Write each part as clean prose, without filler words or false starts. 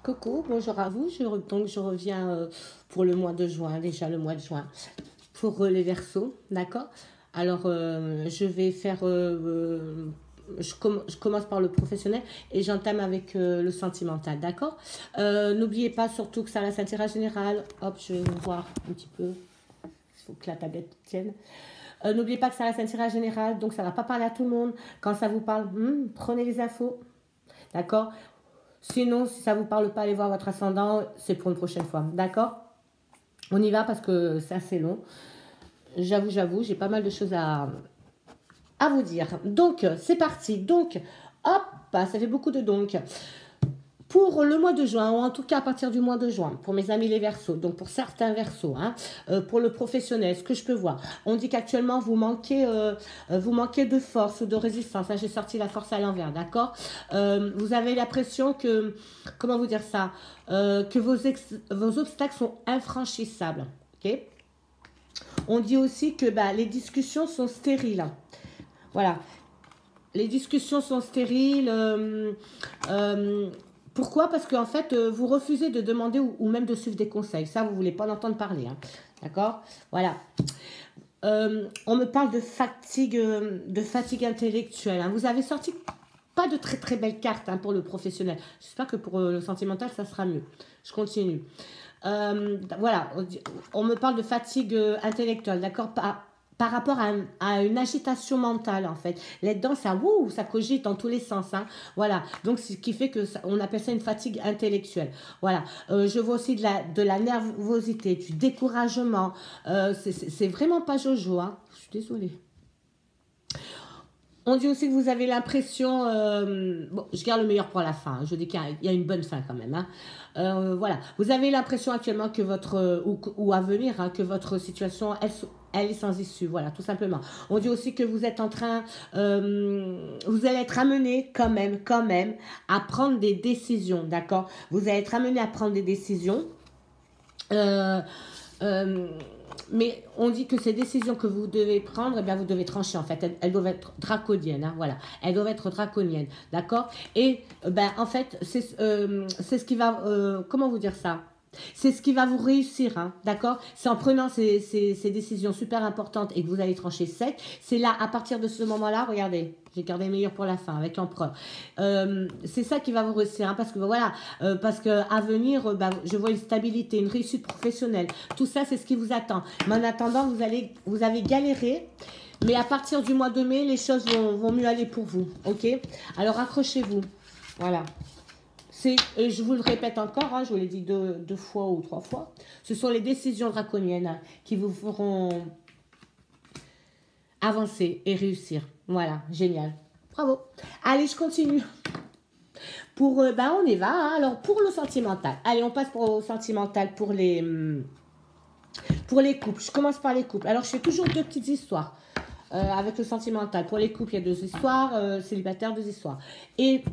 Coucou, bonjour à vous. Donc je reviens pour le mois de juin, déjà le mois de juin, pour les Verseaux, d'accord? Alors je vais faire, je commence par le professionnel et j'entame avec le sentimental, d'accord? N'oubliez pas surtout que ça reste un tirage général. Hop, je vais voir un petit peu. Il faut que la tablette tienne. N'oubliez pas que ça reste un tirage général, donc ça ne va pas parler à tout le monde. Quand ça vous parle, prenez les infos, d'accord? Sinon, si ça ne vous parle pas, allez voir votre ascendant, c'est pour une prochaine fois. D'accord? On y va parce que c'est assez long. J'avoue, j'ai pas mal de choses à vous dire. Donc, c'est parti. Donc, hop, ça fait beaucoup de donc. Pour le mois de juin, ou en tout cas à partir du mois de juin, pour mes amis les Verseaux, donc pour certains Verseaux, pour le professionnel, ce que je peux voir, on dit qu'actuellement vous manquez de force ou de résistance. J'ai sorti la force à l'envers, d'accord? Vous avez l'impression que, comment vous dire ça, que vos obstacles sont infranchissables, ok? On dit aussi que les discussions sont stériles. Voilà, les discussions sont stériles. Pourquoi? Parce qu'en fait, vous refusez de demander ou même de suivre des conseils. Ça, vous ne voulez pas en entendre parler. D'accord? Voilà. On me parle de fatigue intellectuelle. Vous avez sorti pas de très très belles cartes pour le professionnel. J'espère que pour le sentimental, ça sera mieux. Je continue. Voilà, on me parle de fatigue intellectuelle, d'accord? Par rapport à une agitation mentale, en fait. Là-dedans, ça cogite dans tous les sens. Voilà, donc ce qui fait que on appelle ça une fatigue intellectuelle. Voilà, je vois aussi de la nervosité, du découragement. C'est vraiment pas Jojo, Je suis désolée. On dit aussi que vous avez l'impression... bon, je garde le meilleur pour la fin. Je dis qu'il y a une bonne fin quand même. Voilà. Vous avez l'impression actuellement que votre... ou à venir, que votre situation, elle est sans issue. Voilà, tout simplement. On dit aussi que vous êtes en train... vous allez être amené quand même, à prendre des décisions. D'accord? Vous allez être amené à prendre des décisions. Mais on dit que ces décisions que vous devez prendre, vous devez trancher en fait. Elles doivent être draconiennes, voilà. Elles doivent être draconiennes, d'accord? Et en fait, c'est ce qui va, comment vous dire ça? C'est ce qui va vous réussir, d'accord? C'est en prenant ces décisions super importantes et que vous allez trancher sec. C'est là, à partir de ce moment-là, regardez, j'ai gardé le meilleur pour la fin avec l'empereur. C'est ça qui va vous réussir, parce que voilà, parce que à venir, je vois une stabilité, une réussite professionnelle. Tout ça, c'est ce qui vous attend. Mais en attendant, vous avez galéré. Mais à partir du mois de mai, les choses vont mieux aller pour vous, ok? Alors accrochez-vous, voilà. Je vous le répète encore, je vous l'ai dit deux fois ou trois fois, ce sont les décisions draconiennes qui vous feront avancer et réussir. Voilà, génial. Bravo. Allez, je continue. On y va. Alors, pour le sentimental. Allez, on passe au sentimental pour les couples. Je commence par les couples. Alors, je fais toujours deux petites histoires avec le sentimental. Pour les couples, il y a deux histoires. Célibataires, deux histoires. Et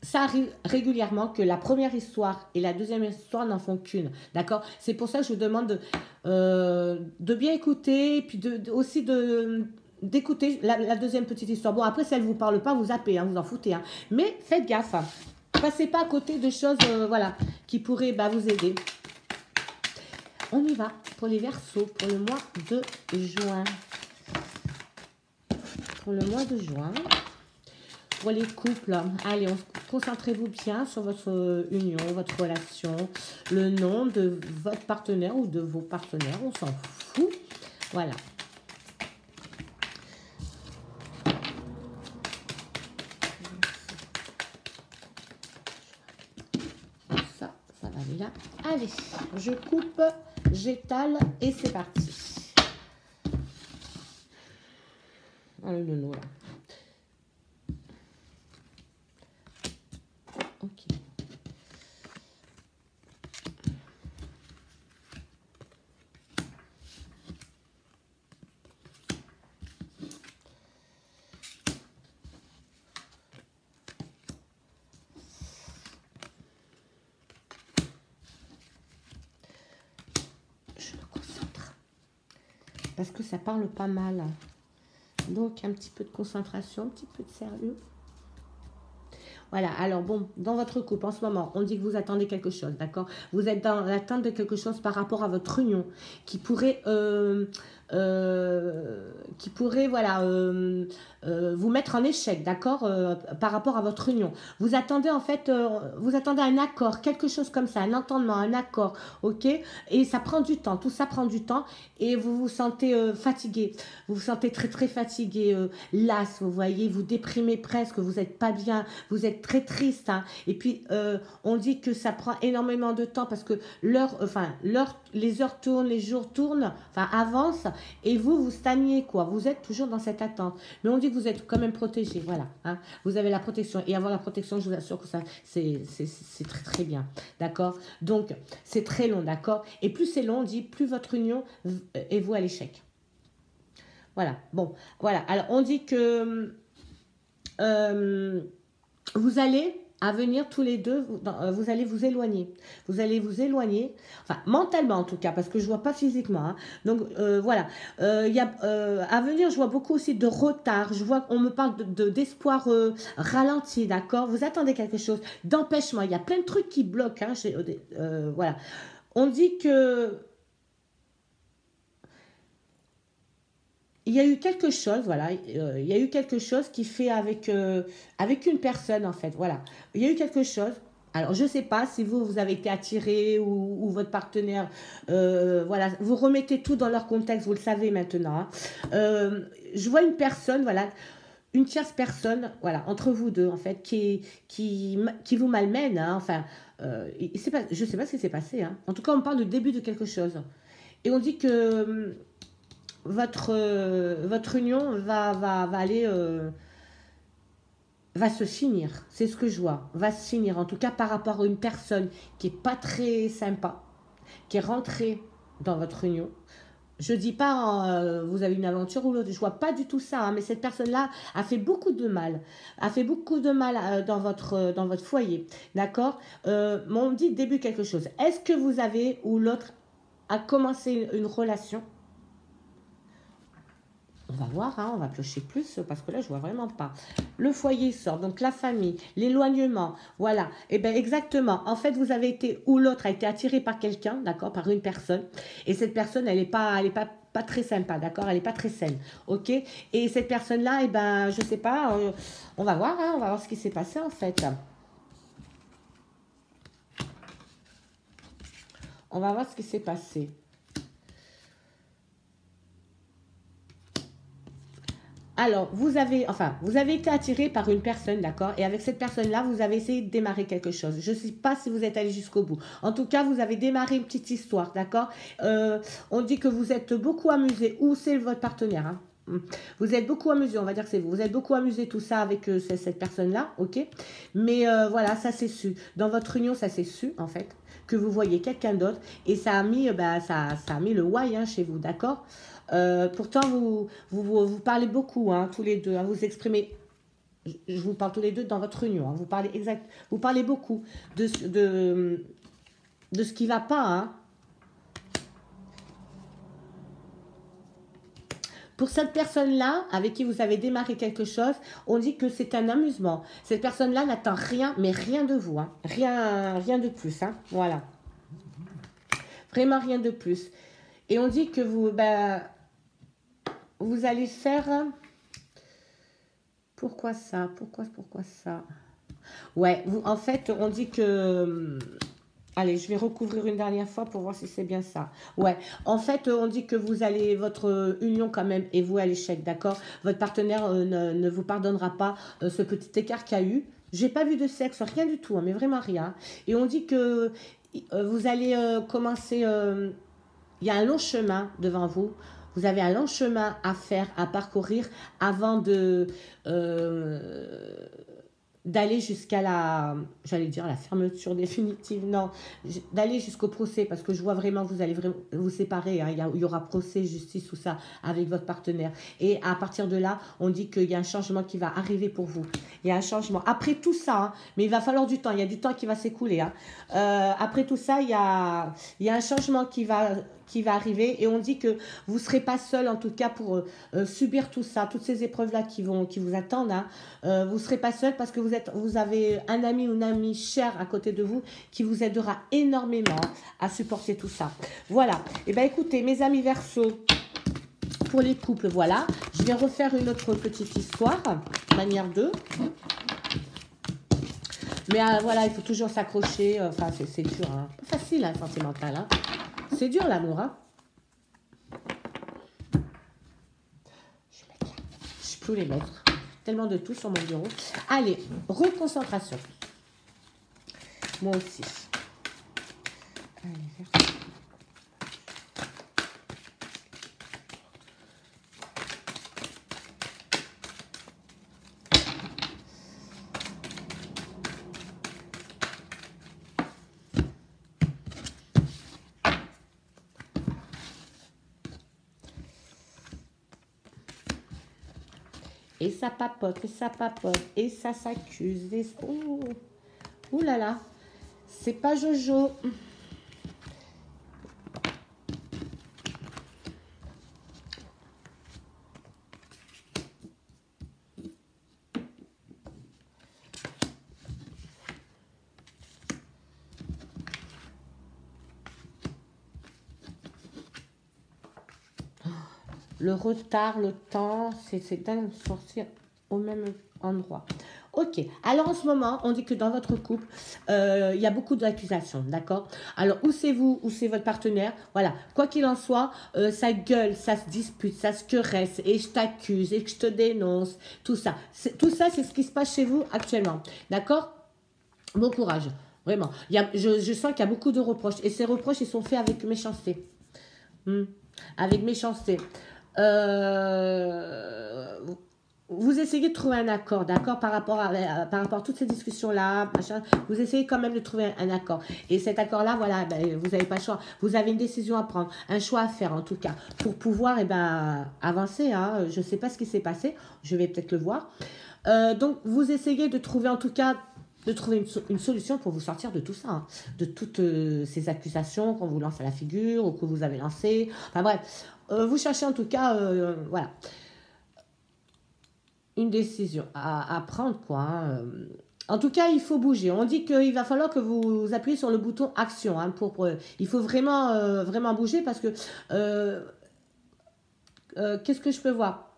ça arrive régulièrement que la première histoire et la deuxième histoire n'en font qu'une, d'accord? C'est pour ça que je vous demande de bien écouter, et puis aussi d'écouter la deuxième petite histoire. Bon, après, si elle ne vous parle pas, vous zappez, vous en foutez. Mais faites gaffe. Passez pas à côté de choses voilà, qui pourraient vous aider. On y va pour les Verseaux, pour le mois de juin. Pour le mois de juin... Pour les couples, allez, concentrez-vous bien sur votre union, votre relation, le nom de votre partenaire ou de vos partenaires, on s'en fout. Voilà. Ça va aller là. Allez, je coupe, j'étale et c'est parti. Le nono là. Ok. Je me concentre. Parce que ça parle pas mal. Donc un petit peu de concentration, un petit peu de sérieux. Voilà, alors bon, dans votre couple en ce moment, on dit que vous attendez quelque chose, d'accord? Vous êtes dans l'attente de quelque chose par rapport à votre union qui pourrait, voilà, vous mettre en échec, d'accord? Par rapport à votre union. Vous attendez en fait, vous attendez un accord, quelque chose comme ça, un entendement, un accord, ok? Et ça prend du temps, tout ça prend du temps et vous vous sentez fatigué, vous vous sentez très très fatigué, las, vous voyez, vous déprimez presque, vous n'êtes pas bien, vous êtes très triste, hein. Et puis on dit que ça prend énormément de temps parce que les heures tournent, les jours tournent, enfin avancent et vous stagnez quoi, vous êtes toujours dans cette attente. Mais on dit que vous êtes quand même protégé, voilà, hein. Vous avez la protection et avoir la protection, je vous assure que ça c'est très très bien, d'accord? Donc c'est très long, d'accord? Et plus c'est long, on dit plus votre union est vouée à l'échec. Voilà, bon, voilà. Alors on dit que vous allez à venir tous les deux, vous allez vous éloigner. Vous allez vous éloigner, enfin mentalement en tout cas, parce que je ne vois pas physiquement, hein. Donc voilà, à venir, je vois beaucoup aussi de retard. Je vois qu'on me parle d'espoir ralenti, d'accord? Vous attendez quelque chose, d'empêchement. Il y a plein de trucs qui bloquent, hein, voilà. On dit que il y a eu quelque chose, voilà, il y a eu quelque chose qui fait avec une personne, en fait, voilà. Il y a eu quelque chose. Alors, je ne sais pas si vous avez été attiré ou votre partenaire, voilà, vous remettez tout dans leur contexte, vous le savez maintenant, hein. Je vois une personne, voilà, une tierce personne, voilà, entre vous deux, en fait, qui vous malmène, hein, enfin, je ne sais pas ce qui s'est passé, hein. En tout cas, on parle du début de quelque chose. Et on dit que votre union va aller, va se finir. C'est ce que je vois. Va se finir. En tout cas, par rapport à une personne qui n'est pas très sympa, qui est rentrée dans votre union. Je ne dis pas vous avez une aventure ou l'autre. Je ne vois pas du tout ça. Hein, mais cette personne-là a fait beaucoup de mal. A fait beaucoup de mal dans votre foyer. D'accord, on dit début quelque chose. Est-ce que vous avez ou l'autre a commencé une relation? On va voir, hein, on va piocher plus parce que là, je vois vraiment pas. Le foyer sort, donc la famille, l'éloignement, voilà. Et bien exactement, en fait, vous avez été, ou l'autre a été attiré par quelqu'un, d'accord, par une personne. Et cette personne, elle n'est pas très sympa, d'accord, elle n'est pas très saine, ok. Et cette personne-là, eh ben, je sais pas, on va voir, hein, on va voir ce qui s'est passé en fait. On va voir ce qui s'est passé. Alors, vous avez été attiré par une personne, d'accord? Et avec cette personne-là, vous avez essayé de démarrer quelque chose. Je ne sais pas si vous êtes allé jusqu'au bout. En tout cas, vous avez démarré une petite histoire, d'accord? On dit que vous êtes beaucoup amusé, ou c'est votre partenaire, hein? Vous êtes beaucoup amusé, on va dire que c'est vous. Vous êtes beaucoup amusé tout ça avec cette personne-là, ok? Mais voilà, ça s'est su. Dans votre union, ça s'est su, en fait, que vous voyez quelqu'un d'autre. Et ça a mis, ça a mis le why, hein, chez vous, d'accord? Pourtant, vous parlez beaucoup, hein, tous les deux, hein, vous exprimez, je vous parle tous les deux dans votre union, hein, vous parlez beaucoup de ce qui ne va pas, hein. Pour cette personne-là, avec qui vous avez démarré quelque chose, on dit que c'est un amusement. Cette personne-là n'attend rien, mais rien de vous, hein. Rien de plus, hein. Voilà. Vraiment rien de plus. Et on dit que vous allez faire... Pourquoi ça? Pourquoi ça? Ouais, en fait, on dit que... Allez, je vais recouvrir une dernière fois pour voir si c'est bien ça. Ouais, en fait, on dit que vous allez... Votre union quand même est vouée à l'échec, d'accord? Votre partenaire ne vous pardonnera pas ce petit écart qu'il y a eu. J'ai pas vu de sexe, rien du tout, hein, mais vraiment rien. Et on dit que vous allez commencer... il y a un long chemin devant vous. Vous avez un long chemin à faire, à parcourir avant d'aller jusqu'à j'allais dire la fermeture définitive, non, d'aller jusqu'au procès, parce que je vois vraiment que vous allez vraiment vous séparer, hein, il y aura procès, justice, tout ça, avec votre partenaire. Et à partir de là, on dit qu'il y a un changement qui va arriver pour vous. Il y a un changement. Après tout ça, hein, mais il va falloir du temps, il y a du temps qui va s'écouler. Hein. Après tout ça, il y a un changement qui va arriver et on dit que vous ne serez pas seul en tout cas pour subir tout ça, toutes ces épreuves-là qui vous attendent. Hein. Vous ne serez pas seul parce que vous vous avez un ami ou une amie chère à côté de vous qui vous aidera énormément à supporter tout ça. Voilà. Et bien, écoutez, mes amis Verseau, pour les couples, voilà. Je vais refaire une autre petite histoire, manière 2. Mais voilà, il faut toujours s'accrocher. Enfin, c'est dur. Hein. Pas facile, hein, sentimental. Hein. C'est dur, l'amour. Hein. Je peux les mettre. Tellement de tout sur mon bureau. Allez, reconcentration. Moi aussi. Allez, vers ça. Et ça papote, et ça s'accuse. Et... Ouh là là, c'est pas Jojo. Le retard, le temps, c'est dingue de sortir au même endroit. Ok, alors en ce moment, on dit que dans votre couple, il y a beaucoup d'accusations, d'accord? Alors, où c'est vous, où c'est votre partenaire? Voilà, quoi qu'il en soit, ça gueule, ça se dispute, ça se queresse, et je t'accuse, et que je te dénonce, tout ça. Tout ça, c'est ce qui se passe chez vous actuellement, d'accord? Bon courage, vraiment. Je sens qu'il y a beaucoup de reproches, et ces reproches, ils sont faits avec méchanceté. Avec méchanceté. Vous essayez de trouver un accord, d'accord, par rapport à toutes ces discussions-là, machin, vous essayez quand même de trouver un accord. Et cet accord-là, voilà, ben, vous n'avez pas le choix. Vous avez une décision à prendre, un choix à faire en tout cas, pour pouvoir avancer. Hein. Je ne sais pas ce qui s'est passé, je vais peut-être le voir. Donc, vous essayez de trouver en tout cas, une solution pour vous sortir de tout ça, hein, de toutes ces accusations qu'on vous lance à la figure ou que vous avez lancées. Enfin bref, vous cherchez en tout cas, voilà, une décision à prendre, quoi. Hein. En tout cas, il faut bouger. On dit qu'il va falloir que vous appuyez sur le bouton action. Hein, il faut vraiment, vraiment bouger parce que qu'est-ce que je peux voir?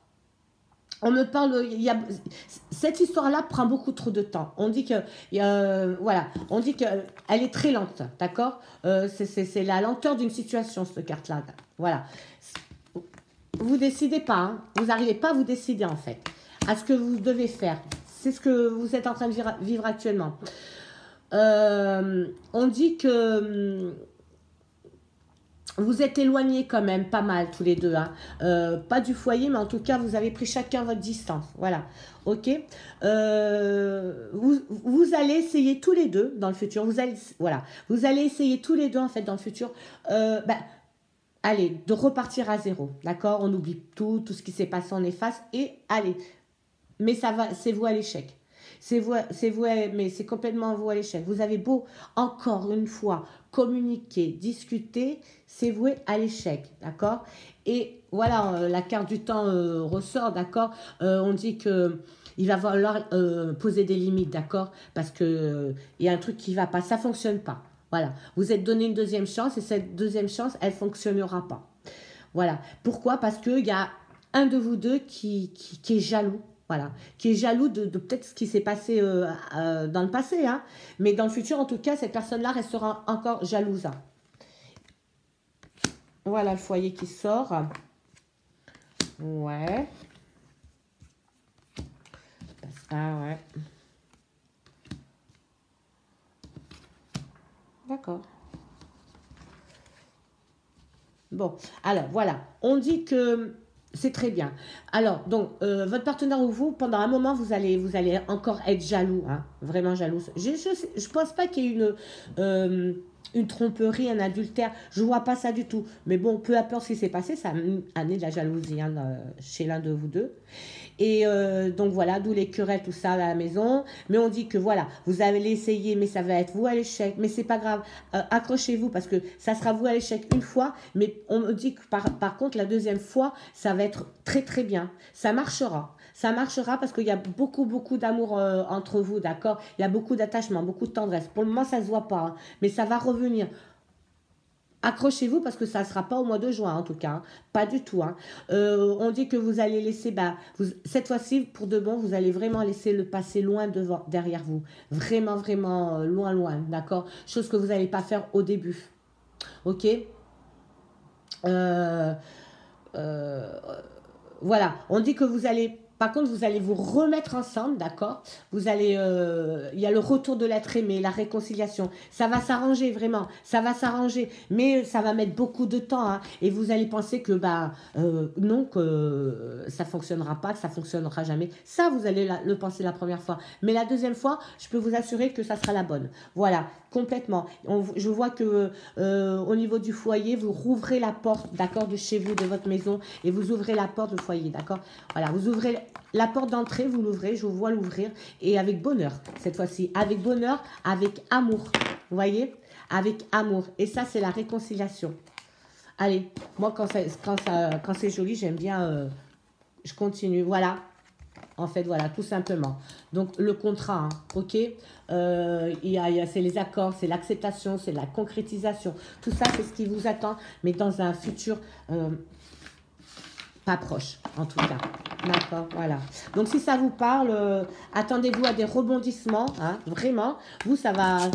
On me parle, cette histoire-là prend beaucoup trop de temps. On dit que, voilà, on dit qu'elle est très lente, d'accord? C'est la lenteur d'une situation, cette carte-là. Voilà. Vous décidez pas, hein. Vous n'arrivez pas à vous décider, en fait, à ce que vous devez faire. C'est ce que vous êtes en train de vivre actuellement. On dit que... vous êtes éloignés quand même pas mal tous les deux. Hein. Pas du foyer, mais en tout cas, vous avez pris chacun votre distance. Voilà. Ok. Vous allez essayer tous les deux dans le futur. Vous allez essayer tous les deux en fait dans le futur. Allez, de repartir à zéro. D'accord? On oublie tout ce qui s'est passé, on efface. Et allez. Mais ça va, c'est vous à l'échec. C'est vous, mais c'est complètement vous à l'échec. Vous avez beau, encore une fois, communiquer, discuter, c'est voué à l'échec, d'accord? Et voilà, la carte du temps ressort, d'accord? On dit que il va falloir poser des limites, d'accord? Parce que il y a un truc qui va pas, ça fonctionne pas. Voilà, vous êtes donné une deuxième chance et cette deuxième chance, elle fonctionnera pas. Voilà. Pourquoi? Parce qu'il y a un de vous deux qui est jaloux. Voilà, qui est jaloux de peut-être ce qui s'est passé dans le passé, hein. Mais dans le futur, en tout cas, cette personne-là restera encore jalouse. Voilà le foyer qui sort. Ouais. Ah ouais. D'accord. Bon, alors voilà, on dit que... c'est très bien. Alors, donc, votre partenaire ou vous, pendant un moment, vous allez encore être jaloux, hein, vraiment jaloux. Je pense pas qu'il y ait une tromperie, un adultère. Je vois pas ça du tout. Mais bon, peu importe ce qui s'est passé, ça a amené de la jalousie hein, chez l'un de vous deux. Et donc voilà, d'où les querelles, tout ça à la maison. Mais on dit que voilà, vous allez essayer, mais ça va être vous à l'échec. Mais c'est pas grave, accrochez-vous parce que ça sera vous à l'échec une fois. Mais on me dit que par contre, la deuxième fois, ça va être très très bien. Ça marchera. Ça marchera parce qu'il y a beaucoup, beaucoup d'amour entre vous, d'accord? Il y a beaucoup d'attachement, beaucoup de tendresse. Pour le moment, ça ne se voit pas, hein, mais ça va revenir. Accrochez-vous parce que ça ne sera pas au mois de juin en tout cas, hein. Pas du tout, hein. On dit que vous allez laisser, cette fois-ci pour de bon, vous allez vraiment laisser le passé loin devant, derrière vous. Vraiment, vraiment loin, loin, d'accord? Chose que vous n'allez pas faire au début, ok? Euh, euh, voilà, on dit que vous allez, par contre, vous allez vous remettre ensemble, d'accord? Vous allez, il y a le retour de l'être aimé, la réconciliation. Ça va s'arranger vraiment, ça va s'arranger, mais ça va mettre beaucoup de temps, hein, et vous allez penser que non, que ça fonctionnera pas, que ça fonctionnera jamais. Ça, vous allez le penser la première fois, mais la deuxième fois, je peux vous assurer que ça sera la bonne. Voilà, complètement. Je vois que au niveau du foyer, vous rouvrez la porte, d'accord, de chez vous, de votre maison, et vous ouvrez la porte du foyer, d'accord? Voilà, vous ouvrez la porte d'entrée, vous l'ouvrez, je vous vois l'ouvrir, et avec bonheur, cette fois-ci. Avec bonheur, avec amour. Vous voyez? Avec amour. Et ça, c'est la réconciliation. Allez, moi, quand c'est joli, j'aime bien, je continue. Voilà. En fait, voilà, tout simplement. Donc, le contrat, hein, ok, c'est les accords, c'est l'acceptation, c'est la concrétisation. Tout ça, c'est ce qui vous attend, mais dans un futur pas proche, en tout cas. D'accord, voilà. Donc, si ça vous parle, attendez-vous à des rebondissements, hein, vraiment. Vous, ça va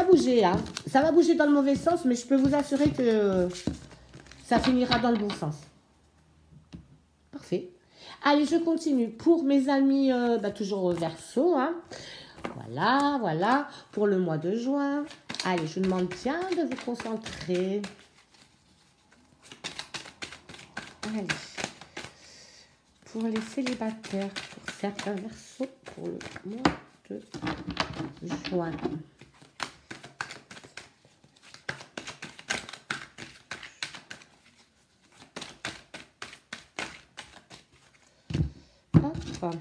bouger, hein. Ça va bouger dans le mauvais sens, mais je peux vous assurer que ça finira dans le bon sens. Parfait. Allez, je continue. Pour mes amis, toujours au Verseau, hein. Voilà, voilà. Pour le mois de juin. Allez, je vous demande bien de vous concentrer. Allez. Pour les célibataires, pour certains Verseaux, pour le mois de juin. Hop.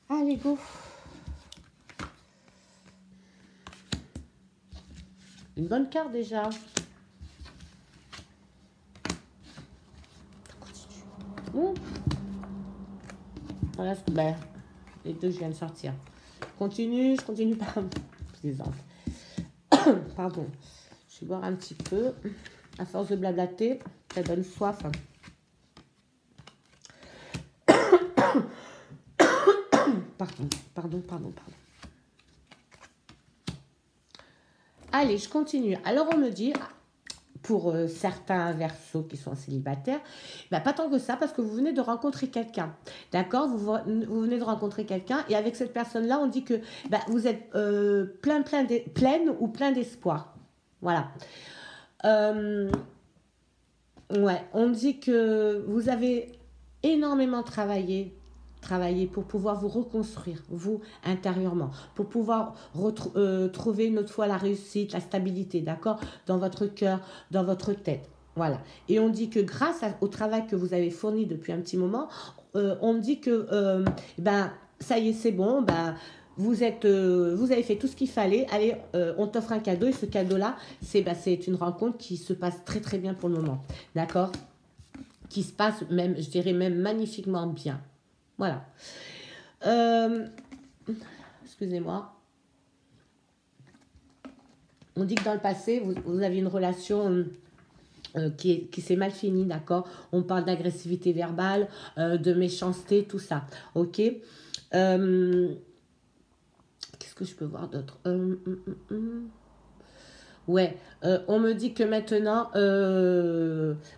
Allez, go. Une bonne carte déjà. Voilà, les deux, je viens de sortir. Je continue par exemple. Pardon. Je vais boire un petit peu. À force de blablater, ça donne soif. Pardon. Allez, je continue. Alors, on me dit, pour certains Verseaux qui sont célibataires, pas tant que ça, parce que vous venez de rencontrer quelqu'un. D'accord, vous venez de rencontrer quelqu'un, et avec cette personne-là, on dit que vous êtes pleine ou plein d'espoir. Voilà. Ouais, on dit que vous avez énormément travaillé pour pouvoir vous reconstruire, vous, intérieurement, pour pouvoir trouver une autre fois la réussite, la stabilité, d'accord, dans votre cœur, dans votre tête. Voilà. Et on dit que grâce au travail que vous avez fourni depuis un petit moment, on dit que, ça y est, c'est bon, vous avez fait tout ce qu'il fallait. Allez, on t'offre un cadeau, et ce cadeau-là, c'est une rencontre qui se passe très, très bien pour le moment, d'accord, qui se passe même, je dirais même magnifiquement bien. Voilà. Excusez-moi. On dit que dans le passé, vous aviez une relation qui s'est mal finie, d'accord? On parle d'agressivité verbale, de méchanceté, tout ça. Ok? Qu'est-ce que je peux voir d'autre? Ouais, on me dit que maintenant,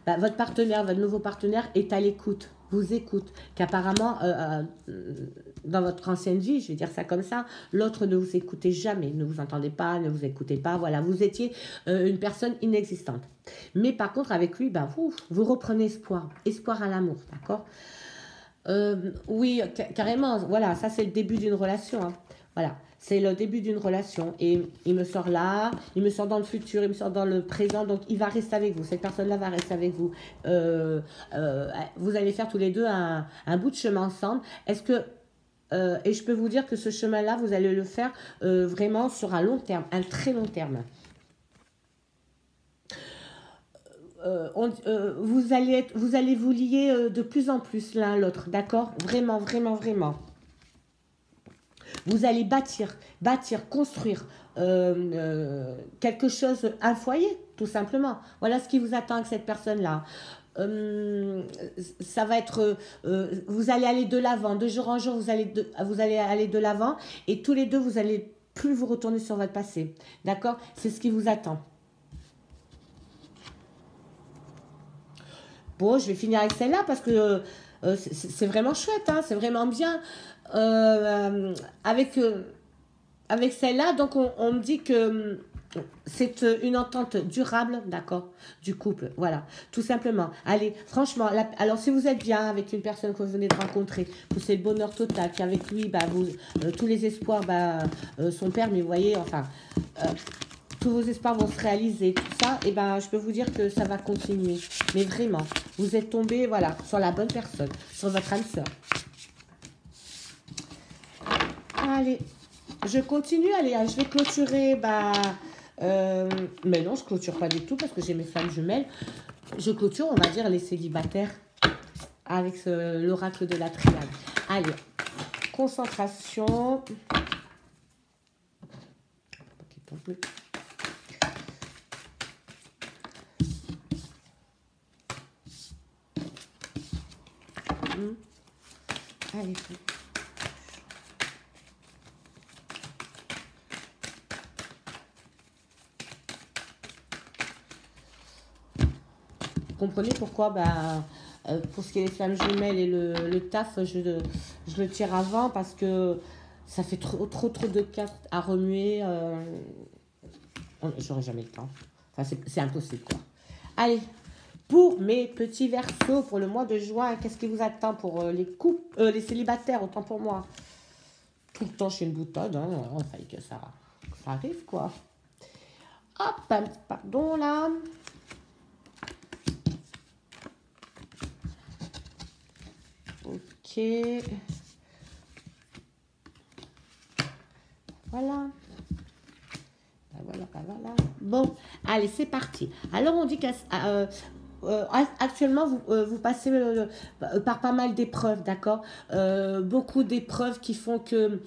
votre partenaire, votre nouveau partenaire est à l'écoute, vous écoute, qu'apparemment, dans votre ancienne vie, je vais dire ça comme ça, l'autre ne vous écoutait jamais, ne vous entendez pas, ne vous écoutez pas, voilà, vous étiez une personne inexistante. Mais par contre, avec lui, vous reprenez espoir à l'amour, d'accord? Oui, carrément, voilà, ça c'est le début d'une relation, hein. Voilà, c'est le début d'une relation, et il me sort là, il me sort dans le futur, il me sort dans le présent, donc il va rester avec vous, cette personne-là va rester avec vous. Vous allez faire tous les deux un bout de chemin ensemble. Est-ce que, et je peux vous dire que ce chemin-là, vous allez le faire vraiment sur un long terme, un très long terme. vous allez vous lier de plus en plus l'un à l'autre, d'accord? Vraiment, vraiment, vraiment. Vous allez bâtir, construire quelque chose, un foyer, tout simplement. Voilà ce qui vous attend avec cette personne-là. Ça va être, vous allez aller de l'avant, de jour en jour, vous allez aller de l'avant, et tous les deux, vous allez plus vous retourner sur votre passé. D'accord? C'est ce qui vous attend. Bon, je vais finir avec celle-là parce que c'est vraiment chouette, hein, c'est vraiment bien. Euh, avec, avec celle-là, donc on me dit que c'est une entente durable, d'accord, du couple, voilà, tout simplement. Allez, franchement, alors si vous êtes bien avec une personne que vous venez de rencontrer, que c'est le bonheur total, qu'avec lui, bah, tous les espoirs bah, sont permis, vous voyez, enfin, tous vos espoirs vont se réaliser, tout ça, et ben je peux vous dire que ça va continuer. Mais vraiment, vous êtes tombé, voilà, sur la bonne personne, sur votre âme sœur. Allez, je continue, allez, je vais clôturer, bah, mais non, je clôture pas du tout parce que j'ai mes flammes jumelles. Je clôture, on va dire, les célibataires avec l'oracle de la triade. Allez, concentration. Allez, vous comprenez pourquoi bah, pour ce qui est des flammes jumelles et le taf, je le tire avant parce que ça fait trop de cartes à remuer. J'aurai jamais le temps. Enfin, c'est impossible, quoi. Allez, pour mes petits versos, pour le mois de juin, qu'est-ce qui vous attend pour les couples, les célibataires, autant pour moi. Tout le temps, je suis une boutade, hein. Il fallait que ça arrive, quoi. Hop, pardon, là. Ok. Voilà. Voilà. Bon, allez, c'est parti. Alors, on dit qu'actuellement, vous passez par pas mal d'épreuves, d'accord? Beaucoup d'épreuves qui font que...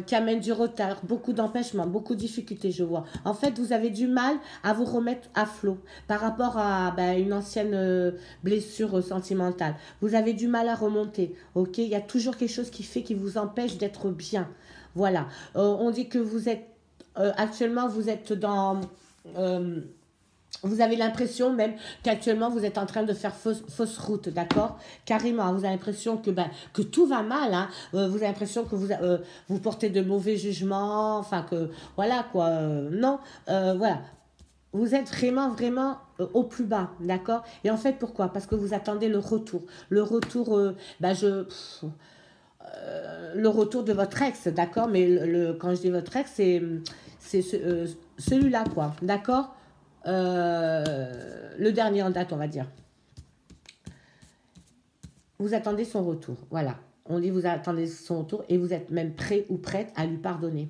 qui amènent du retard, beaucoup d'empêchements, beaucoup de difficultés, je vois. En fait, vous avez du mal à vous remettre à flot par rapport à une ancienne blessure sentimentale. Vous avez du mal à remonter, ok? Il y a toujours quelque chose qui vous empêche d'être bien. Voilà. On dit que vous êtes actuellement, vous êtes dans... vous avez l'impression même qu'actuellement, vous êtes en train de faire fausse route, d'accord? Carrément, vous avez l'impression que tout va mal. Hein. Vous avez l'impression que vous portez de mauvais jugements. Enfin, que... Voilà, quoi. Non, voilà. Vous êtes vraiment au plus bas, d'accord? Et en fait, pourquoi? Parce que vous attendez le retour. Le retour, le retour de votre ex, d'accord? Mais quand je dis votre ex, c'est celui-là, quoi, d'accord? Le dernier en date, on va dire. Vous attendez son retour, voilà. On dit vous attendez son retour et vous êtes même prêt ou prête à lui pardonner.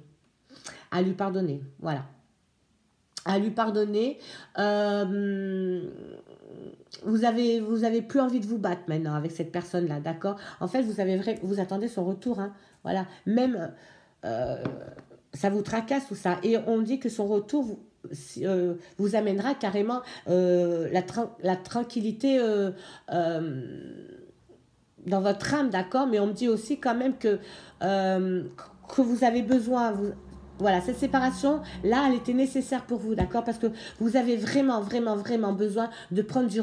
À lui pardonner, voilà. À lui pardonner. Vous avez plus envie de vous battre maintenant avec cette personne-là, d'accord? En fait, vous attendez son retour, hein, voilà. Même, ça vous tracasse tout ça. Et on dit que son retour vous amènera carrément la tranquillité dans votre âme, d'accord? Mais on me dit aussi quand même que vous avez besoin... Voilà, cette séparation, là, elle était nécessaire pour vous, d'accord? Parce que vous avez vraiment besoin de prendre du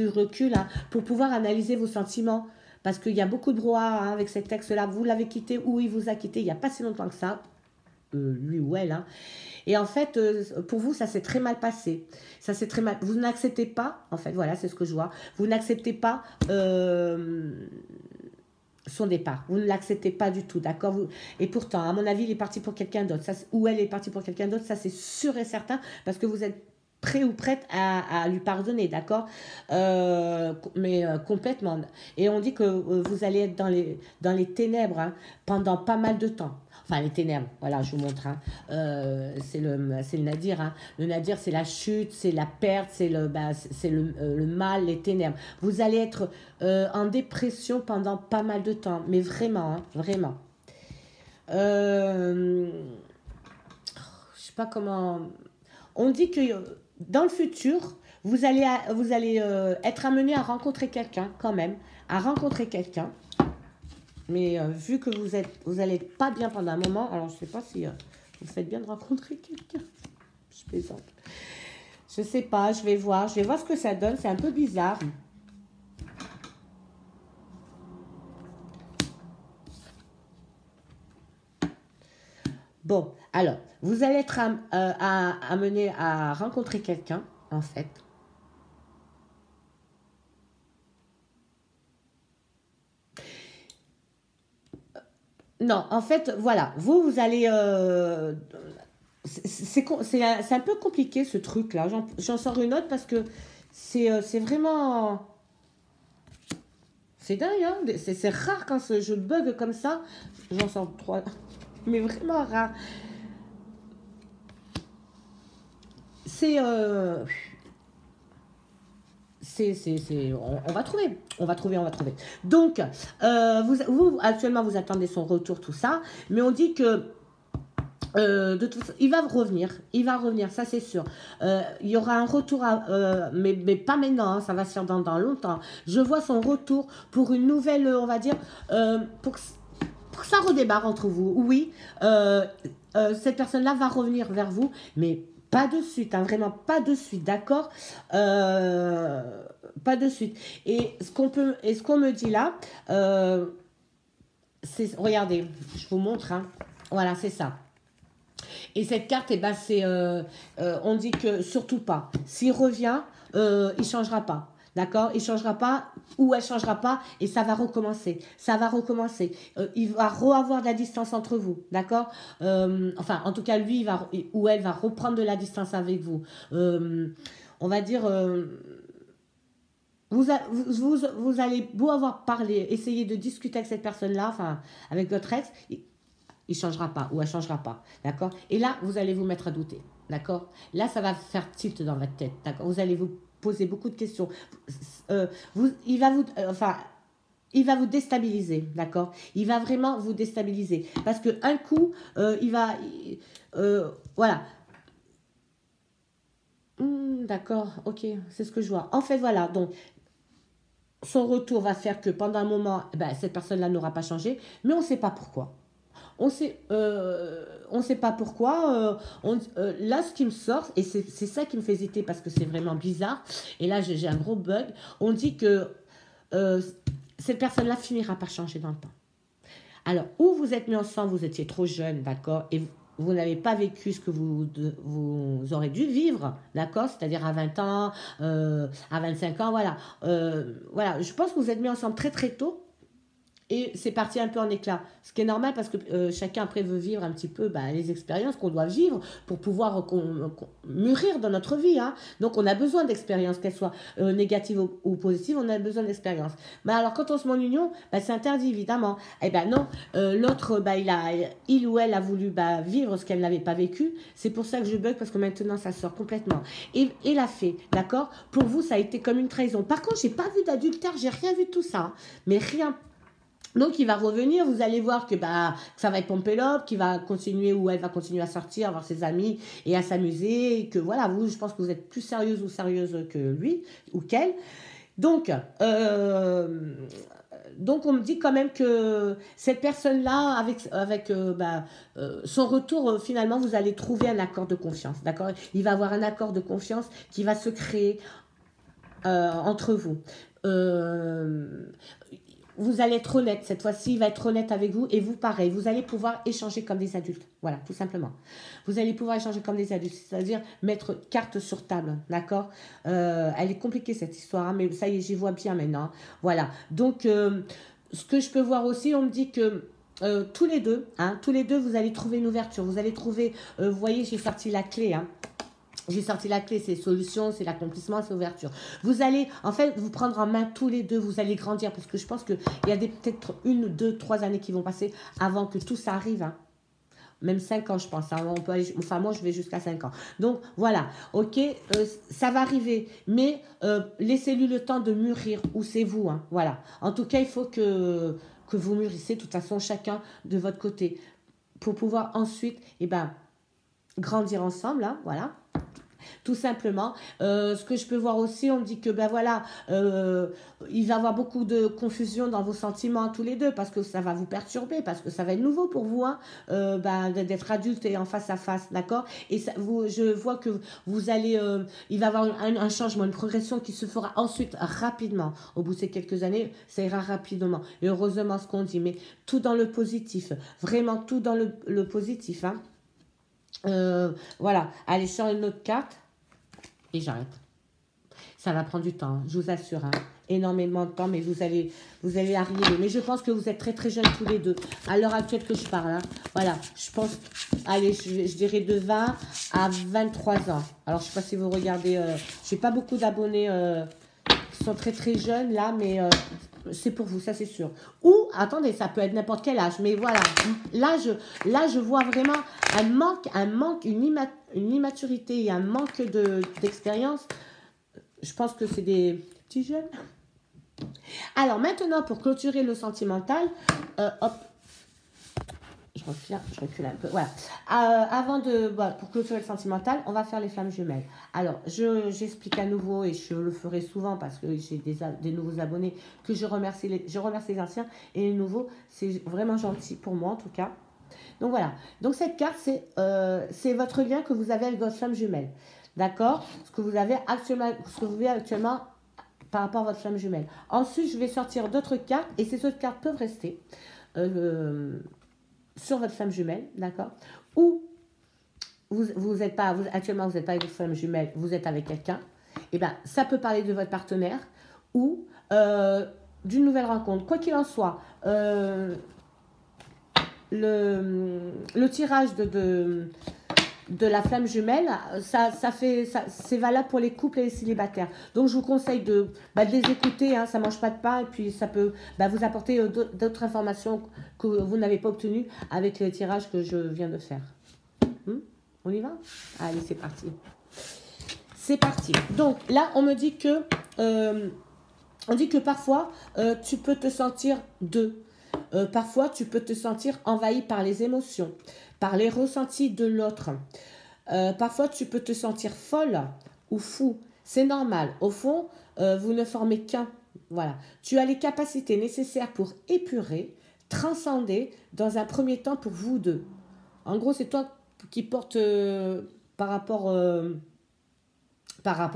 recul hein, pour pouvoir analyser vos sentiments. Parce qu'il y a beaucoup de brouhaha hein, avec cet texte-là. Vous l'avez quitté ou il vous a quitté il n'y a pas si longtemps que ça. Lui ou elle. Hein. Et en fait, pour vous, ça s'est très mal passé. Ça s'est très mal... Vous n'acceptez pas, en fait, voilà, c'est ce que je vois. Vous n'acceptez pas... son départ. Vous ne l'acceptez pas du tout, d'accord? Et pourtant, à mon avis, il est parti pour quelqu'un d'autre. Ou elle est partie pour quelqu'un d'autre, ça c'est sûr et certain, parce que vous êtes prêt ou prête à lui pardonner, d'accord? Mais complètement. Et on dit que vous allez être dans les ténèbres hein, pendant pas mal de temps. Enfin, les ténèbres, voilà, je vous montre. Hein. C'est le nadir. Hein. Le nadir, c'est la chute, c'est la perte, c'est le mal, les ténèbres. Vous allez être en dépression pendant pas mal de temps, mais vraiment, hein, vraiment. Je sais pas comment... On dit que dans le futur, vous allez être amené à rencontrer quelqu'un quand même, à rencontrer quelqu'un. Mais vu que vous allez pas bien pendant un moment, alors je sais pas si vous faites bien de rencontrer quelqu'un. Je plaisante. Je sais pas, je vais voir ce que ça donne. C'est un peu bizarre. Bon, alors, vous allez être amené à rencontrer quelqu'un, en fait. Non, en fait, voilà, vous allez... c'est un peu compliqué ce truc-là. J'en sors une autre parce que c'est vraiment... C'est dingue, hein? C'est rare quand je bug comme ça. J'en sors trois. Mais vraiment rare. C'est... on va trouver. On va trouver. Donc, vous, actuellement, vous attendez son retour, tout ça. Mais on dit que... de toute façon, il va revenir, ça c'est sûr. Il y aura un retour, mais pas maintenant, hein, ça va se faire dans longtemps. Je vois son retour pour une nouvelle, on va dire, pour que ça redémarre entre vous. Oui, cette personne-là va revenir vers vous, mais pas de suite, hein, vraiment pas de suite, d'accord, pas de suite. Et ce qu'on me dit là, c'est, regardez, je vous montre, hein, voilà, c'est ça. Et cette carte, eh ben, on dit que surtout pas. S'il revient, il changera pas. D'accord? Il changera pas ou elle changera pas et ça va recommencer. Ça va recommencer. Il va avoir de la distance entre vous. D'accord? Enfin, en tout cas, lui ou elle va reprendre de la distance avec vous. On va dire... vous allez beau avoir parlé, essayer de discuter avec cette personne-là, enfin, avec votre ex, il changera pas ou elle changera pas, d'accord? Et là, vous allez vous mettre à douter, d'accord? Là, ça va faire tilt dans votre tête, d'accord? Vous allez vous poser beaucoup de questions. Il va vous déstabiliser, d'accord? Il va vraiment vous déstabiliser parce que un coup, voilà. D'accord, ok, c'est ce que je vois. En fait, voilà, donc son retour va faire que pendant un moment, cette personne-là n'aura pas changé, mais on ne sait pas pourquoi. On sait pas pourquoi. Là, ce qui me sort, et c'est ça qui me fait hésiter parce que c'est vraiment bizarre, et là j'ai un gros bug, on dit que cette personne-là finira par changer dans le temps. Alors, ou vous êtes mis ensemble, vous étiez trop jeune, d'accord, et vous n'avez pas vécu ce que vous aurez dû vivre, d'accord, c'est-à-dire à 20 ans, à 25 ans, voilà. Voilà, je pense que vous êtes mis ensemble très très tôt, et c'est parti un peu en éclat. Ce qui est normal parce que chacun après veut vivre un petit peu les expériences qu'on doit vivre pour pouvoir mûrir dans notre vie. Hein. Donc on a besoin d'expériences, qu'elles soient négatives ou positives, on a besoin d'expériences. Mais alors quand on se met en union, c'est interdit évidemment. Eh bien non, l'autre, il ou elle a voulu vivre ce qu'elle n'avait pas vécu. C'est pour ça que je bug parce que maintenant ça sort complètement. Et l'a fait, d'accord? Pour vous, ça a été comme une trahison. Par contre, j'ai pas vu d'adultère, j'ai rien vu de tout ça. Hein. Mais rien. Donc, il va revenir, vous allez voir que ça va être Pompelope, qu'il va continuer ou elle va continuer à sortir, à voir ses amis et à s'amuser. Et que voilà, vous, je pense que vous êtes plus sérieuse ou sérieuse que lui ou qu'elle. Donc, on me dit quand même que cette personne-là, avec son retour, finalement, vous allez trouver un accord de confiance. D'accord? Il va avoir un accord de confiance qui va se créer entre vous. Vous allez être honnête, cette fois-ci, il va être honnête avec vous et vous, pareil, vous allez pouvoir échanger comme des adultes. Voilà, tout simplement. Vous allez pouvoir échanger comme des adultes, c'est-à-dire mettre carte sur table, d'accord? Elle est compliquée cette histoire, hein, mais ça y est, j'y vois bien maintenant. Voilà, donc ce que je peux voir aussi, on me dit que tous les deux, vous allez trouver une ouverture, vous allez trouver, vous voyez, j'ai sorti la clé, hein. J'ai sorti la clé, c'est solution, c'est l'accomplissement, c'est ouverture. Vous allez, en fait, vous prendre en main tous les deux, vous allez grandir, parce que je pense qu'il y a peut-être 1, 2, 3 années qui vont passer avant que tout ça arrive. Hein. même 5 ans, je pense. Hein. On peut aller, enfin, moi, je vais jusqu'à 5 ans. Donc, voilà. OK, ça va arriver. Mais laissez-lui le temps de mûrir. Ou c'est vous. Hein. Voilà. En tout cas, il faut que vous mûrissez, de toute façon, chacun de votre côté. Pour pouvoir ensuite, eh ben, grandir ensemble. Hein, voilà. Tout simplement. Ce que je peux voir aussi, on me dit que ben voilà, il va y avoir beaucoup de confusion dans vos sentiments tous les deux parce que ça va vous perturber, parce que ça va être nouveau pour vous, hein, d'être adulte et en face à face, d'accord. Et ça, je vois que vous allez, il va y avoir un changement, une progression qui se fera ensuite rapidement. Au bout de ces quelques années, ça ira rapidement. Et heureusement ce qu'on dit, mais tout dans le positif, vraiment tout dans le positif, hein. Voilà, allez sur une autre carte. Et j'arrête. Ça va prendre du temps, hein, je vous assure. Hein. Énormément de temps, mais vous allez arriver. Mais je pense que vous êtes très très jeunes tous les deux. À l'heure actuelle que je parle. Hein. Voilà, je pense, allez, je dirais de 20 à 23 ans. Alors, je ne sais pas si vous regardez. Je n'ai pas beaucoup d'abonnés qui sont très très jeunes là, mais c'est pour vous, ça c'est sûr. Ou, attendez, ça peut être n'importe quel âge. Mais voilà, là je vois vraiment un manque, une immaturité et un manque d'expérience. Je pense que c'est des petits jeunes. Alors maintenant, pour clôturer le sentimental, hop, je recule un peu. Voilà. Pour clôturer le sentimental, on va faire les flammes jumelles. Alors, j'explique à nouveau et je le ferai souvent parce que j'ai des nouveaux abonnés que je remercie les anciens et les nouveaux. C'est vraiment gentil pour moi en tout cas. Donc voilà. Donc cette carte, c'est votre lien que vous avez avec votre flamme jumelle. D'accord? Ce que vous avez actuellement par rapport à votre flamme jumelle. Ensuite, je vais sortir d'autres cartes et ces autres cartes peuvent rester sur votre flamme jumelle, d'accord? Ou actuellement, vous n'êtes pas avec votre flamme jumelle, vous êtes avec quelqu'un. Et bien, ça peut parler de votre partenaire ou d'une nouvelle rencontre. Quoi qu'il en soit, le tirage de la flamme jumelle, c'est valable pour les couples et les célibataires. Donc, je vous conseille de les écouter, hein, ça ne mange pas de pain et puis ça peut vous apporter d'autres informations que vous n'avez pas obtenues avec le tirage que je viens de faire. On y va? Allez, c'est parti. C'est parti. Donc, là, on me dit que, parfois, tu peux te sentir deux. Parfois, tu peux te sentir envahi par les émotions, par les ressentis de l'autre. Parfois, tu peux te sentir folle ou fou. C'est normal. Au fond, vous ne formez qu'un. Voilà. Tu as les capacités nécessaires pour épurer, transcender dans un premier temps pour vous deux. En gros, c'est toi qui porte par rapport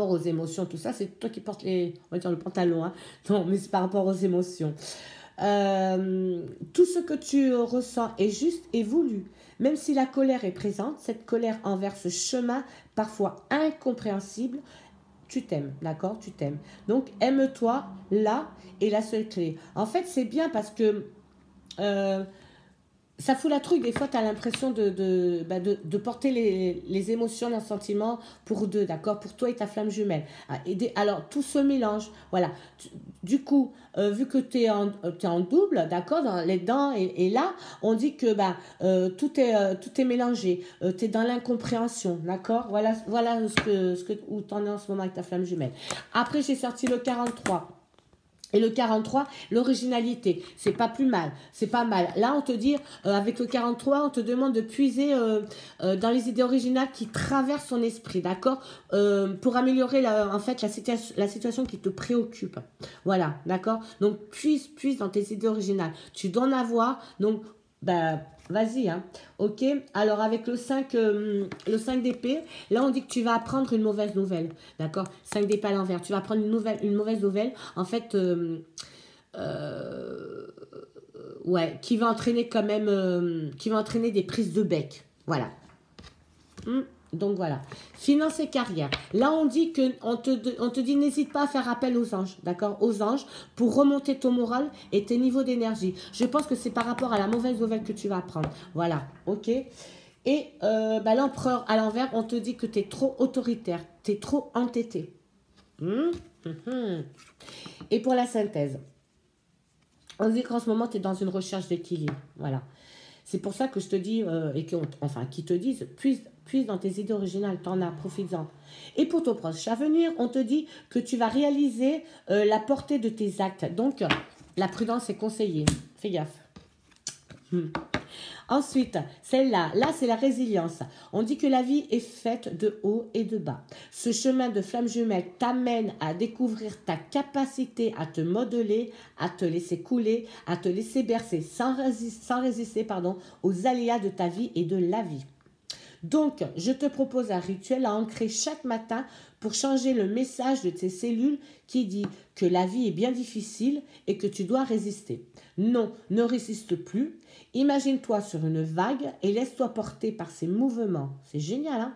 aux émotions, tout ça. C'est toi qui portes on va dire le pantalon. Hein. Non, mais c'est par rapport aux émotions. Tout ce que tu ressens est juste et voulu. Même si la colère est présente, cette colère envers ce chemin parfois incompréhensible, tu t'aimes, d'accord? Tu t'aimes. Donc, aime-toi là est la seule clé. En fait, c'est bien parce que ça fout la trouille. Des fois, tu as l'impression de porter les émotions, les sentiments pour deux, d'accord? Pour toi et ta flamme jumelle. Alors, tout se mélange. Voilà. Du coup, vu que tu es en double, d'accord, dans les dents et là, on dit que tout est mélangé. Tu es dans l'incompréhension, d'accord? Voilà où tu en es en ce moment avec ta flamme jumelle. Après, j'ai sorti le 43. Et le 43, l'originalité, c'est pas plus mal, c'est pas mal. Là, on te dit, avec le 43, on te demande de puiser dans les idées originales qui traversent son esprit, d'accord, pour améliorer la situation qui te préoccupe. Voilà, d'accord. Donc, puise dans tes idées originales. Tu dois en avoir, donc, vas-y, hein. Ok. Alors, avec le 5 d'épée, là, on dit que tu vas apprendre une mauvaise nouvelle. D'accord? 5 d'épée à l'envers. Tu vas apprendre une mauvaise nouvelle. En fait, qui va entraîner quand même, qui va entraîner des prises de bec. Voilà. Donc voilà, finance et carrière. Là, on dit on te dit n'hésite pas à faire appel aux anges, d'accord, aux anges pour remonter ton moral et tes niveaux d'énergie. Je pense que c'est par rapport à la mauvaise nouvelle que tu vas apprendre. Voilà, ok. Et l'empereur à l'envers, on te dit que tu es trop autoritaire, tu es trop entêté. Et pour la synthèse, on dit qu'en ce moment, tu es dans une recherche d'équilibre. Voilà. C'est pour ça que je te dis, enfin, qui te disent, puise dans tes idées originales, t'en as, profites-en. Et pour ton proche avenir, on te dit que tu vas réaliser la portée de tes actes. Donc, la prudence est conseillée. Fais gaffe. Ensuite, celle-là, c'est la résilience. On dit que la vie est faite de haut et de bas. Ce chemin de flamme jumelle t'amène à découvrir ta capacité à te modeler, à te laisser couler, à te laisser bercer sans résister aux aléas de ta vie et de la vie. Donc, je te propose un rituel à ancrer chaque matin pour changer le message de tes cellules qui dit que la vie est bien difficile et que tu dois résister. Non, ne résiste plus. Imagine-toi sur une vague et laisse-toi porter par ces mouvements. C'est génial, hein?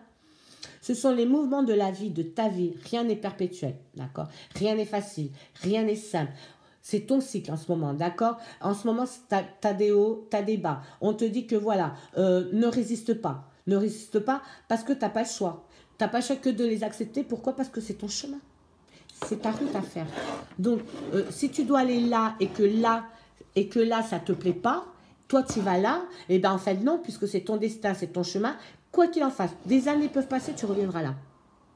Ce sont les mouvements de la vie, de ta vie. Rien n'est perpétuel, d'accord? Rien n'est facile, rien n'est simple. C'est ton cycle en ce moment, d'accord? En ce moment, t'as des hauts, t'as des bas. On te dit que voilà, ne résiste pas. Ne résiste pas parce que t'as pas le choix. T'as pas le choix que de les accepter. Pourquoi? Parce que c'est ton chemin. C'est ta route à faire. Donc, si tu dois aller là, ça te plaît pas, toi tu vas là, et bien en fait non, puisque c'est ton destin, c'est ton chemin. Quoi qu'il en fasse, des années peuvent passer, tu reviendras là.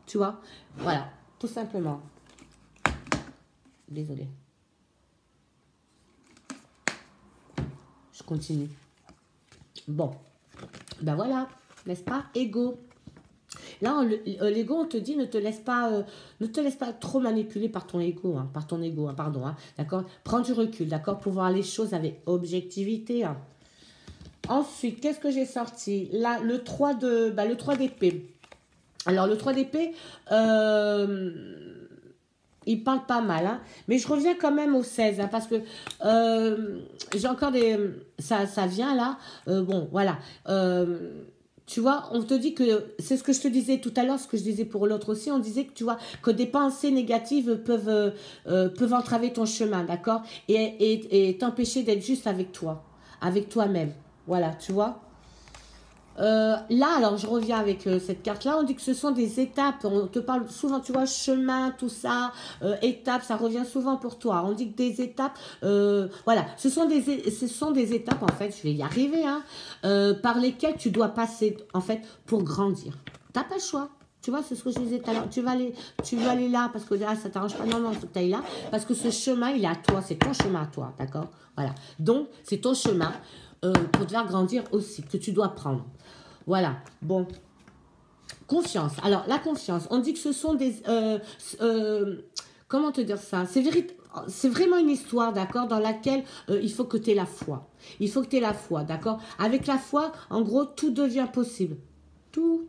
Tu vois? Voilà, tout simplement. Désolée. Je continue. Bon, ben voilà, n'est-ce pas? Ego. Là, l'ego, on te dit, ne te laisse pas trop manipuler par ton ego, d'accord? Prends du recul, d'accord? Pour voir les choses avec objectivité. Hein. Ensuite, qu'est-ce que j'ai sorti? Là, le 3 d'épée. Alors, le 3 d'épée, il parle pas mal, hein, mais je reviens quand même au 16, hein, parce que j'ai encore des... Ça vient là, bon, voilà. Tu vois, on te dit que, c'est ce que je te disais tout à l'heure, ce que je disais pour l'autre aussi, on disait que, tu vois, que des pensées négatives peuvent entraver ton chemin, d'accord? Et t'empêcher d'être juste avec toi, avec toi-même. Voilà, tu vois? Là, alors je reviens avec cette carte-là, on dit que ce sont des étapes, on te parle souvent, tu vois, chemin, tout ça, étapes, ça revient souvent pour toi. On dit que des étapes, voilà, ce sont des étapes, en fait, je vais y arriver, hein, par lesquelles tu dois passer, en fait, pour grandir. T'as pas le choix. Tu vois, c'est ce que je disais tout à l'heure. Tu vas aller là parce que là, ça t'arrange pas. Non, il faut que tu ailles là. Parce que ce chemin, il est à toi. C'est ton chemin à toi. D'accord? Voilà. Donc, c'est ton chemin pour te faire grandir aussi, que tu dois prendre. Voilà. Bon. Confiance. Alors, la confiance. On dit que ce sont des... comment te dire ça? C'est vraiment une histoire, d'accord, dans laquelle il faut que tu aies la foi. Il faut que tu aies la foi, d'accord? Avec la foi, en gros, tout devient possible. Tout.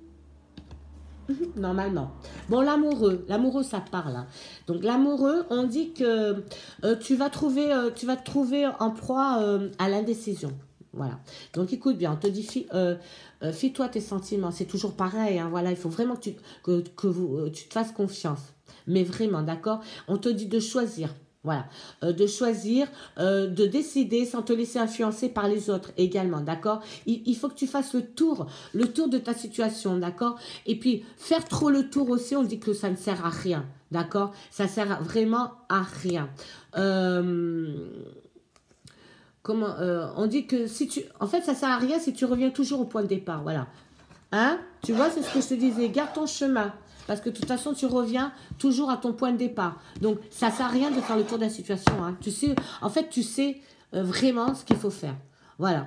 Normalement. Bon, l'amoureux, ça parle. Hein. Donc, l'amoureux, on dit que tu vas te trouver en proie à l'indécision. Voilà. Donc, écoute bien, on te dit, fie-toi tes sentiments. C'est toujours pareil. Hein, voilà, il faut vraiment que tu te fasses confiance. Mais vraiment, d'accord? On te dit de choisir. Voilà, de choisir, de décider sans te laisser influencer par les autres également, d'accord? Il faut que tu fasses le tour de ta situation, d'accord? Et puis, faire trop le tour aussi, on dit que ça ne sert à rien, d'accord? Ça sert vraiment à rien. On dit que en fait, ça sert à rien si tu reviens toujours au point de départ, voilà. Hein? Tu vois, c'est ce que je te disais, garde ton chemin. Parce que de toute façon, tu reviens toujours à ton point de départ. Donc, ça ne sert à rien de faire le tour de la situation. Hein. Tu sais vraiment ce qu'il faut faire. Voilà.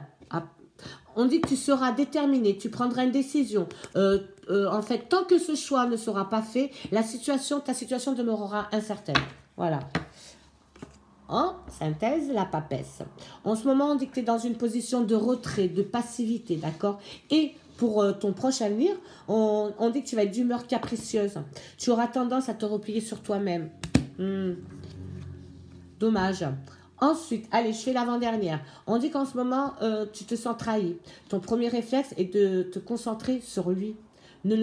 On dit que tu seras déterminé, tu prendras une décision. En fait, tant que ce choix ne sera pas fait, ta situation demeurera incertaine. Voilà. En synthèse, la papesse. En ce moment, on dit que tu es dans une position de retrait, de passivité, d'accord? Et pour ton proche avenir, on dit que tu vas être d'humeur capricieuse. Tu auras tendance à te replier sur toi-même. Dommage. Ensuite, allez, je fais l'avant-dernière. On dit qu'en ce moment, tu te sens trahi. Ton premier réflexe est de te concentrer sur lui, de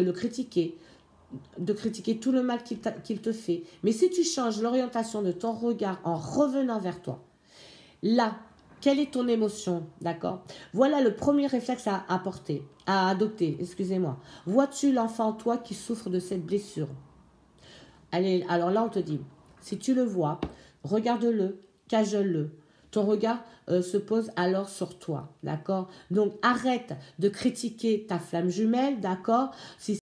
le critiquer, de critiquer tout le mal qu'il te fait. Mais si tu changes l'orientation de ton regard en revenant vers toi, là, quelle est ton émotion, d'accord? Voilà le premier réflexe à adopter, excusez-moi. Vois-tu l'enfant en toi qui souffre de cette blessure? Allez, alors là, on te dit, si tu le vois, regarde-le, cajole-le. ton regard se pose alors sur toi, d'accord? Donc arrête de critiquer ta flamme jumelle, d'accord? Si